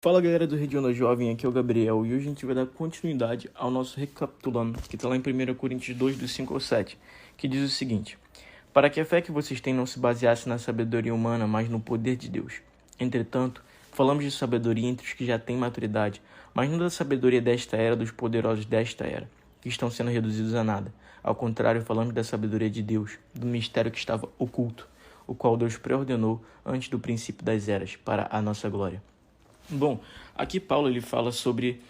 Fala galera do Regional Jovem, aqui é o Gabriel e hoje a gente vai dar continuidade ao nosso recapitulando, que está lá em 1 Coríntios 2, do 5 ao 7, que diz o seguinte: para que a fé que vocês têm não se baseasse na sabedoria humana, mas no poder de Deus. Entretanto, falamos de sabedoria entre os que já têm maturidade, mas não da sabedoria desta era, dos poderosos desta era, que estão sendo reduzidos a nada. Ao contrário, falamos da sabedoria de Deus, do mistério que estava oculto, o qual Deus preordenou antes do princípio das eras, para a nossa glória. Bom, aqui Paulo ele fala sobre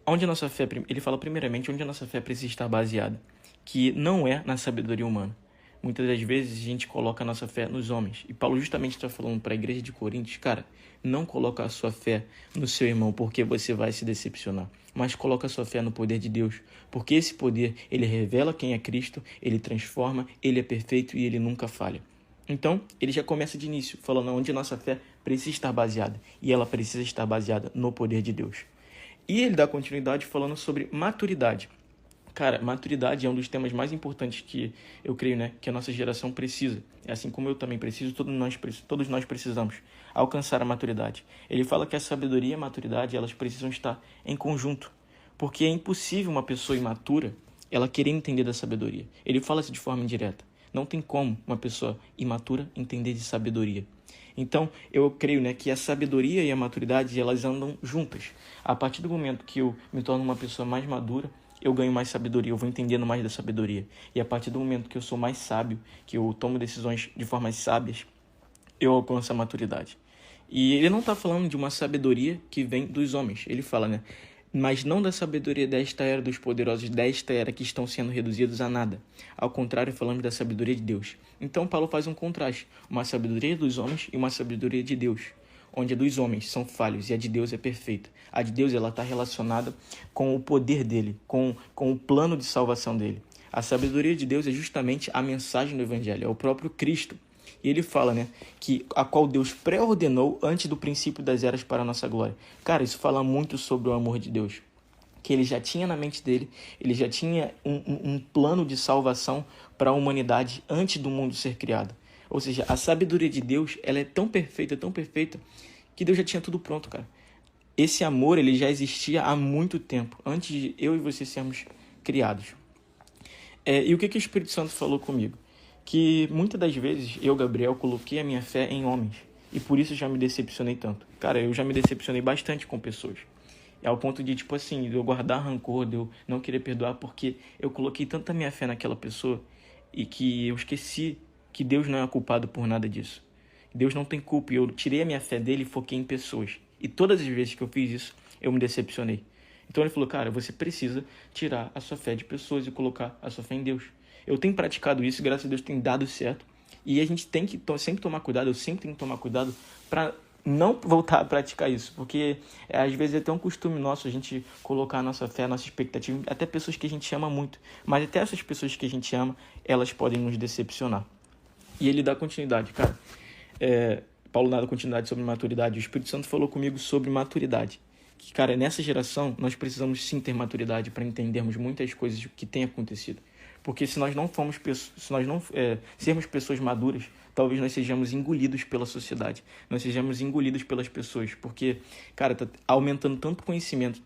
onde a nossa fé, ele fala primeiramente onde a nossa fé precisa estar baseada, que não é na sabedoria humana. Muitas das vezes a gente coloca a nossa fé nos homens. E Paulo justamente está falando para a igreja de Coríntios, cara, não coloca a sua fé no seu irmão porque você vai se decepcionar, mas coloca a sua fé no poder de Deus, porque esse poder, ele revela quem é Cristo, ele transforma, ele é perfeito e ele nunca falha. Então, ele já começa de início, falando onde a nossa fé precisa estar baseada. E ela precisa estar baseada no poder de Deus. E ele dá continuidade falando sobre maturidade. Cara, maturidade é um dos temas mais importantes que eu creio, né, que a nossa geração precisa. É assim como eu também preciso, todos nós precisamos alcançar a maturidade. Ele fala que a sabedoria e a maturidade, elas precisam estar em conjunto. Porque é impossível uma pessoa imatura, ela querer entender da sabedoria. Ele fala isso de forma indireta. Não tem como uma pessoa imatura entender de sabedoria. Então, eu creio, né, que a sabedoria e a maturidade, elas andam juntas. A partir do momento que eu me torno uma pessoa mais madura, eu ganho mais sabedoria, eu vou entendendo mais da sabedoria. E a partir do momento que eu sou mais sábio, que eu tomo decisões de formas sábias, eu alcanço a maturidade. E ele não está falando de uma sabedoria que vem dos homens. Ele fala, né? Mas não da sabedoria desta era, dos poderosos desta era que estão sendo reduzidos a nada. Ao contrário, falamos da sabedoria de Deus. Então Paulo faz um contraste, uma sabedoria dos homens e uma sabedoria de Deus, onde a dos homens são falhos e a de Deus é perfeita. A de Deus ela está relacionada com o poder dele, com o plano de salvação dele. A sabedoria de Deus é justamente a mensagem do Evangelho, é o próprio Cristo. E ele fala, né, que a qual Deus pré-ordenou antes do princípio das eras para a nossa glória. Cara, isso fala muito sobre o amor de Deus. Que ele já tinha na mente dele, ele já tinha um plano de salvação para a humanidade antes do mundo ser criado. Ou seja, a sabedoria de Deus, ela é tão perfeita, que Deus já tinha tudo pronto, cara. Esse amor, ele já existia há muito tempo, antes de eu e você sermos criados. E o que o Espírito Santo falou comigo? Que muitas das vezes eu, Gabriel, coloquei a minha fé em homens. E por isso já me decepcionei tanto. Cara, eu já me decepcionei bastante com pessoas. Ao ponto de, tipo assim, de eu guardar rancor, de eu não querer perdoar, porque eu coloquei tanta minha fé naquela pessoa e que eu esqueci que Deus não é culpado por nada disso. Deus não tem culpa e eu tirei a minha fé dele e foquei em pessoas. E todas as vezes que eu fiz isso, eu me decepcionei. Então ele falou, cara, você precisa tirar a sua fé de pessoas e colocar a sua fé em Deus. Eu tenho praticado isso, graças a Deus tem dado certo. E a gente tem que sempre tomar cuidado, eu sempre tenho que tomar cuidado para não voltar a praticar isso. Porque às vezes é até um costume nosso a gente colocar a nossa fé, a nossa expectativa, até pessoas que a gente ama muito. Mas até essas pessoas que a gente ama, elas podem nos decepcionar. E ele dá continuidade, cara. Paulo dá continuidade sobre maturidade. O Espírito Santo falou comigo sobre maturidade. Que, cara, nessa geração nós precisamos sim ter maturidade para entendermos muitas coisas que têm acontecido. Porque se nós não sermos pessoas maduras, talvez nós sejamos engolidos pela sociedade, nós sejamos engolidos pelas pessoas, porque, cara, tá aumentando tanto conhecimento,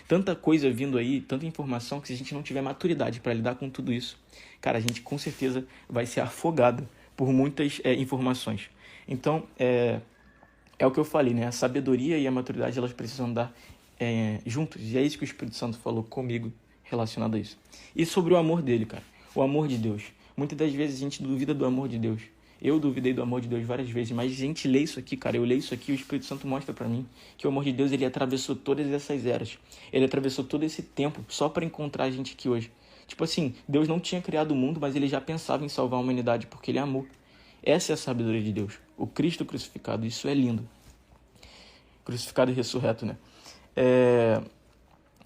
tanta coisa vindo aí, tanta informação, que se a gente não tiver maturidade para lidar com tudo isso, cara, a gente com certeza vai ser afogado por muitas informações. Então, é o que eu falei, né? A sabedoria e a maturidade, elas precisam andar juntos. E é isso que o Espírito Santo falou comigo relacionado a isso. E sobre o amor dele, cara. O amor de Deus. Muitas das vezes a gente duvida do amor de Deus. Eu duvidei do amor de Deus várias vezes, mas a gente lê isso aqui, cara. Eu leio isso aqui e o Espírito Santo mostra pra mim que o amor de Deus, ele atravessou todas essas eras. Ele atravessou todo esse tempo só para encontrar a gente aqui hoje. Tipo assim, Deus não tinha criado o mundo, mas ele já pensava em salvar a humanidade porque ele amou. Essa é a sabedoria de Deus. O Cristo crucificado, isso é lindo. Crucificado e ressurreto, né?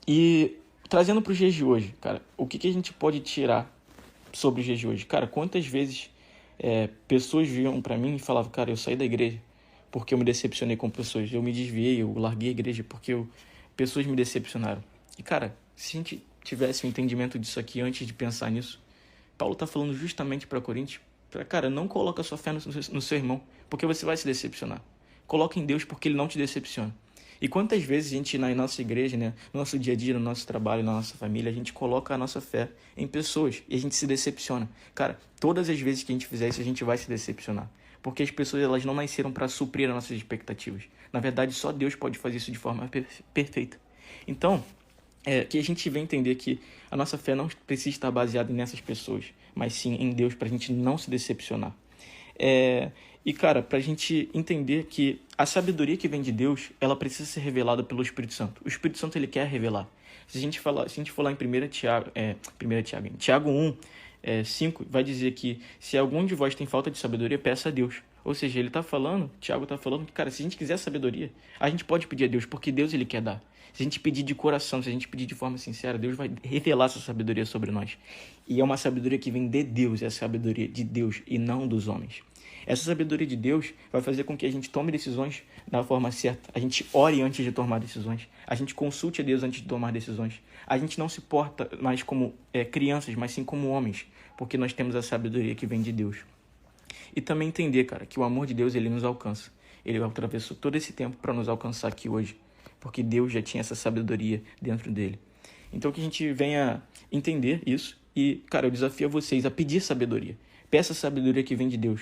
E trazendo para os dias de hoje, cara, o que a gente pode tirar sobre os dias de hoje? Cara, quantas vezes pessoas vinham para mim e falavam, cara, eu saí da igreja porque eu me decepcionei com pessoas. Eu me desviei, eu larguei a igreja porque pessoas me decepcionaram. E, cara, se a gente tivesse um entendimento disso aqui antes de pensar nisso, Paulo está falando justamente para Coríntios, cara, não coloca a sua fé no seu irmão, porque você vai se decepcionar. Coloca em Deus porque ele não te decepciona. E quantas vezes a gente, na nossa igreja, né, no nosso dia a dia, no nosso trabalho, na nossa família, a gente coloca a nossa fé em pessoas e a gente se decepciona. Cara, todas as vezes que a gente fizer isso, a gente vai se decepcionar. Porque as pessoas, elas não nasceram para suprir as nossas expectativas. Na verdade, só Deus pode fazer isso de forma perfeita. Então, que a gente venha entender que a nossa fé não precisa estar baseada nessas pessoas, mas sim em Deus, para a gente não se decepcionar. E, cara, pra gente entender que a sabedoria que vem de Deus, ela precisa ser revelada pelo Espírito Santo. O Espírito Santo, ele quer revelar. Se a gente for lá em 1 Tiago 1, 5, vai dizer que se algum de vós tem falta de sabedoria, peça a Deus. Ou seja, Tiago está falando que, cara, se a gente quiser sabedoria, a gente pode pedir a Deus, porque Deus, ele quer dar. Se a gente pedir de coração, se a gente pedir de forma sincera, Deus vai revelar essa sabedoria sobre nós. E é uma sabedoria que vem de Deus, é a sabedoria de Deus e não dos homens. Essa sabedoria de Deus vai fazer com que a gente tome decisões da forma certa. A gente ore antes de tomar decisões. A gente consulte a Deus antes de tomar decisões. A gente não se porta mais como crianças, mas sim como homens, porque nós temos a sabedoria que vem de Deus. E também entender, cara, que o amor de Deus, ele nos alcança. Ele atravessou todo esse tempo para nos alcançar aqui hoje, porque Deus já tinha essa sabedoria dentro dele. Então que a gente venha entender isso e, cara, eu desafio a vocês a pedir sabedoria. Peça a sabedoria que vem de Deus.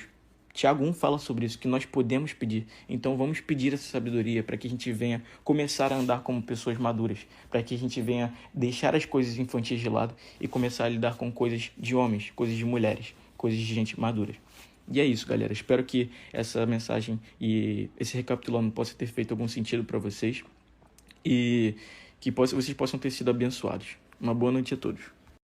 Tiago 1 fala sobre isso, que nós podemos pedir. Então vamos pedir essa sabedoria para que a gente venha começar a andar como pessoas maduras, para que a gente venha deixar as coisas infantis de lado e começar a lidar com coisas de homens, coisas de mulheres, coisas de gente madura. E é isso, galera. Espero que essa mensagem e esse recapitulando possa ter feito algum sentido para vocês e que vocês possam ter sido abençoados. Uma boa noite a todos.